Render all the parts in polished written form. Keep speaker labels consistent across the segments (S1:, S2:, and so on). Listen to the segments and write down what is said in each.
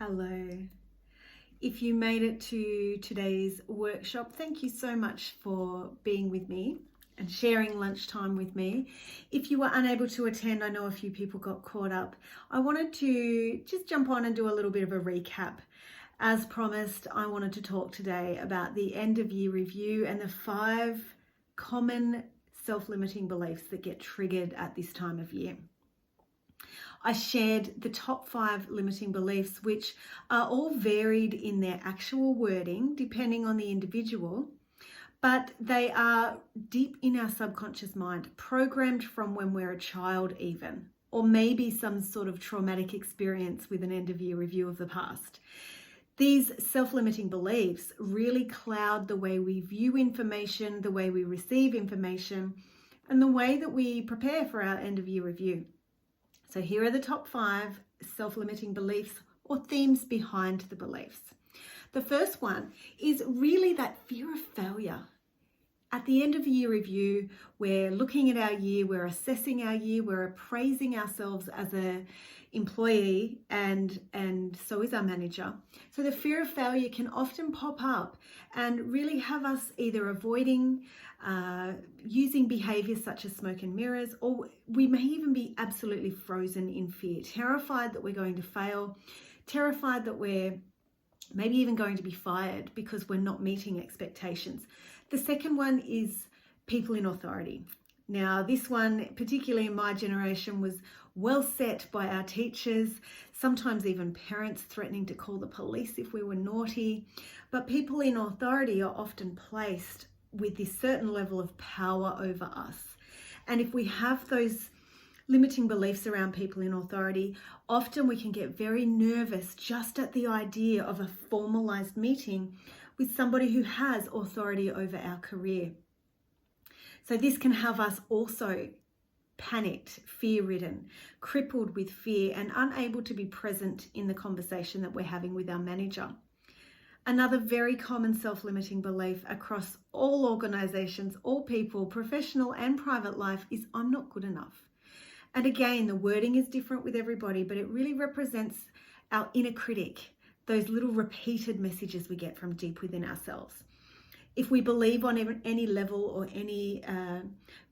S1: Hello. If you made it to today's workshop, thank you so much for being with me and sharing lunchtime with me. If you were unable to attend, I know a few people got caught up. I wanted to just jump on and do a little bit of a recap. As promised, I wanted to talk today about the end of year review and the 5 common self-limiting beliefs that get triggered at this time of year. I shared the top 5 limiting beliefs, which are all varied in their actual wording depending on the individual, but they are deep in our subconscious mind, programmed from when we're a child even, or maybe some sort of traumatic experience with an end of year review of the past. These self-limiting beliefs really cloud the way we view information, the way we receive information, and the way that we prepare for our end of year review. So here are the top 5 self-limiting beliefs or themes behind the beliefs. The first one is really that fear of failure. At the end of the year review, we're looking at our year, we're assessing our year, we're appraising ourselves as an employee and so is our manager. So the fear of failure can often pop up and really have us either avoiding using behaviors such as smoke and mirrors, or we may even be absolutely frozen in fear, terrified that we're going to fail, terrified that we're maybe even going to be fired because we're not meeting expectations. The second one is people in authority. Now, this one, particularly in my generation, was well set by our teachers, sometimes even parents threatening to call the police if we were naughty. But people in authority are often placed with this certain level of power over us. And if we have those limiting beliefs around people in authority, often we can get very nervous just at the idea of a formalized meeting with somebody who has authority over our career. So this can have us also panicked, fear-ridden, crippled with fear, and unable to be present in the conversation that we're having with our manager. Another very common self-limiting belief across all organizations, all people, professional and private life, is I'm not good enough. And again, the wording is different with everybody, but it really represents our inner critic, those little repeated messages we get from deep within ourselves. If we believe on any level or any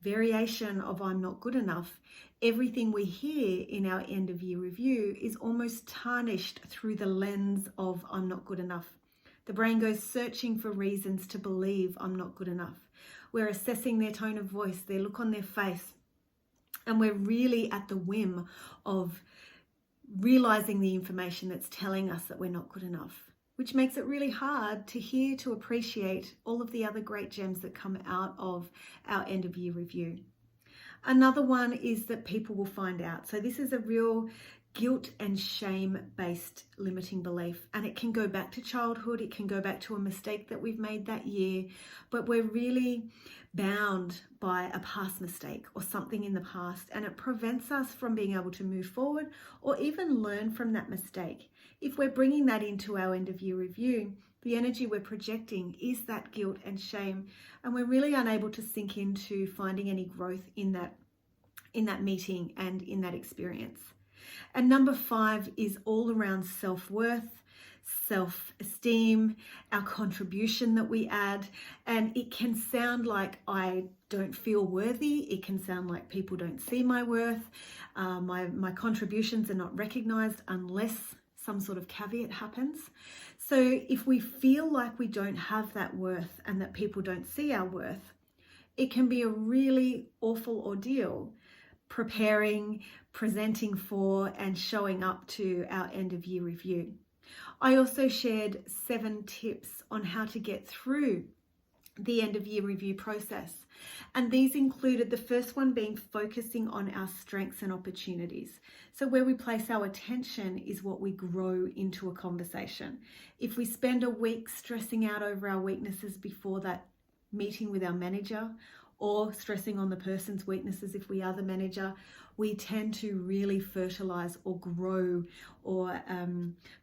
S1: variation of I'm not good enough, everything we hear in our end of year review is almost tarnished through the lens of I'm not good enough. The brain goes searching for reasons to believe I'm not good enough. We're assessing their tone of voice, their look on their face, and we're really at the whim of realizing the information that's telling us that we're not good enough, which makes it really hard to hear, to appreciate all of the other great gems that come out of our end of year review. Another one is that people will find out. So this is a real guilt and shame based limiting belief, and it can go back to childhood, it can go back to a mistake that we've made that year, but we're really bound by a past mistake or something in the past, and it prevents us from being able to move forward or even learn from that mistake. If we're bringing that into our end of year review, the energy we're projecting is that guilt and shame, and we're really unable to sink into finding any growth in that meeting and in that experience. And number 5 is all around self-worth, self-esteem, our contribution that we add. And it can sound like I don't feel worthy. It can sound like people don't see my worth. My contributions are not recognized unless some sort of caveat happens. So if we feel like we don't have that worth and that people don't see our worth, it can be a really awful ordeal preparing, presenting for, and showing up to our end of year review. I also shared 7 tips on how to get through the end of year review process. And these included the first one being focusing on our strengths and opportunities. So where we place our attention is what we grow into a conversation. If we spend a week stressing out over our weaknesses before that meeting with our manager, or stressing on the person's weaknesses if we are the manager, we tend to really fertilize or grow or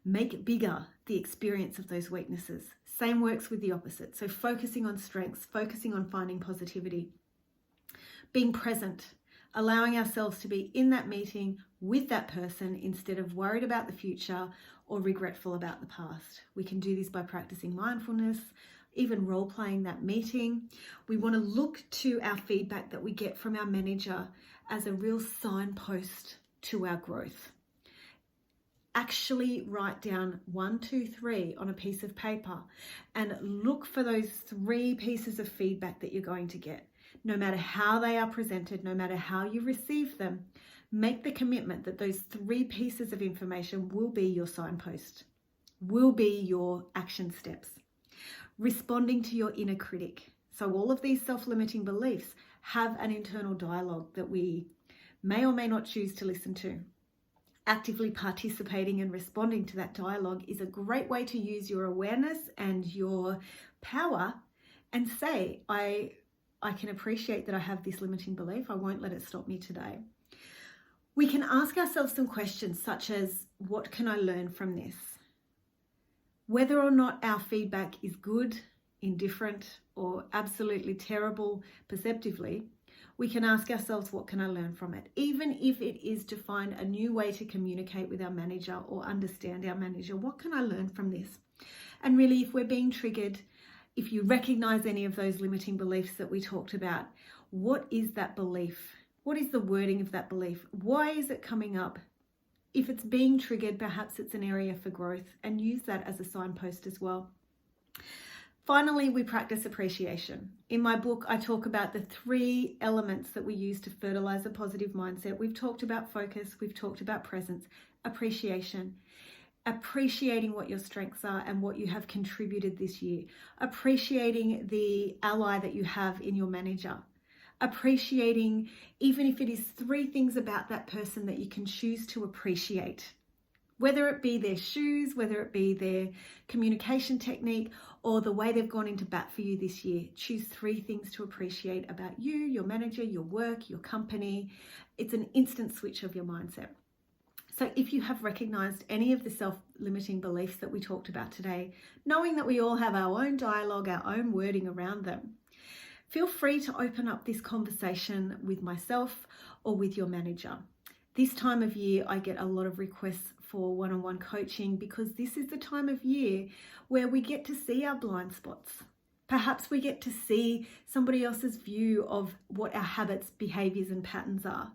S1: make bigger the experience of those weaknesses. Same works with the opposite. So focusing on strengths, focusing on finding positivity, being present, allowing ourselves to be in that meeting with that person instead of worried about the future or regretful about the past. We can do this by practicing mindfulness, even role playing that meeting. We want to look to our feedback that we get from our manager as a real signpost to our growth. Actually write down 1, 2, 3 on a piece of paper and look for those 3 pieces of feedback that you're going to get. No matter how they are presented, no matter how you receive them, make the commitment that those 3 pieces of information will be your signpost, will be your action steps. Responding to your inner critic. So all of these self-limiting beliefs have an internal dialogue that we may or may not choose to listen to. Actively participating and responding to that dialogue is a great way to use your awareness and your power and say, I can appreciate that I have this limiting belief. I won't let it stop me today. We can ask ourselves some questions such as, what can I learn from this? Whether or not our feedback is good, indifferent, or absolutely terrible perceptively, we can ask ourselves, what can I learn from it? Even if it is to find a new way to communicate with our manager or understand our manager, what can I learn from this? And really, if we're being triggered, if you recognize any of those limiting beliefs that we talked about, what is that belief? What is the wording of that belief? Why is it coming up? If it's being triggered, perhaps it's an area for growth, and use that as a signpost as well. Finally, we practice appreciation. In my book, I talk about the 3 elements that we use to fertilize a positive mindset. We've talked about focus, we've talked about presence, appreciation. Appreciating what your strengths are and what you have contributed this year. Appreciating the ally that you have in your manager. Appreciating, even if it is 3 things about that person that you can choose to appreciate. Whether it be their shoes, whether it be their communication technique, or the way they've gone into bat for you this year. Choose 3 things to appreciate about you, your manager, your work, your company. It's an instant switch of your mindset. So if you have recognized any of the self-limiting beliefs that we talked about today, knowing that we all have our own dialogue, our own wording around them, feel free to open up this conversation with myself or with your manager. This time of year, I get a lot of requests for one-on-one coaching because this is the time of year where we get to see our blind spots. Perhaps we get to see somebody else's view of what our habits, behaviors, and patterns are.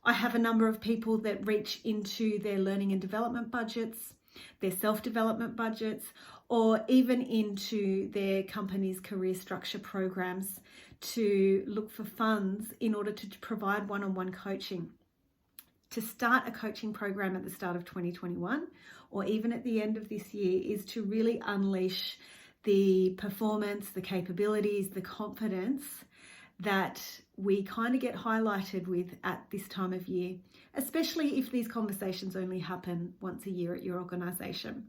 S1: I have a number of people that reach into their learning and development budgets, their self-development budgets, or even into their company's career structure programs to look for funds in order to provide one-on-one coaching. To start a coaching program at the start of 2021 or even at the end of this year is to really unleash the performance, the capabilities, the confidence that we kind of get highlighted with at this time of year, especially if these conversations only happen once a year at your organisation.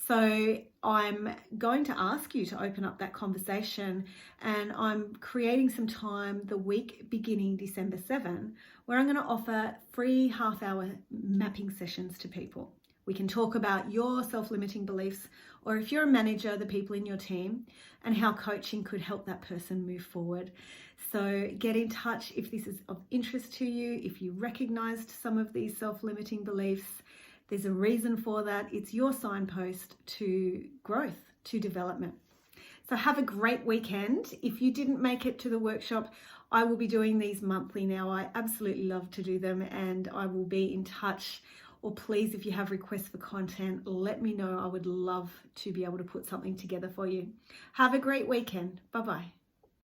S1: So I'm going to ask you to open up that conversation, and I'm creating some time the week beginning December 7 where I'm going to offer free half-hour mapping sessions to people. We can talk about your self-limiting beliefs, or if you're a manager, the people in your team, and how coaching could help that person move forward. So get in touch if this is of interest to you, if you recognized some of these self-limiting beliefs. There's a reason for that. It's your signpost to growth, to development. So have a great weekend. If you didn't make it to the workshop, I will be doing these monthly now. I absolutely love to do them, and I will be in touch. Or please, if you have requests for content, let me know. I would love to be able to put something together for you. Have a great weekend. Bye-bye.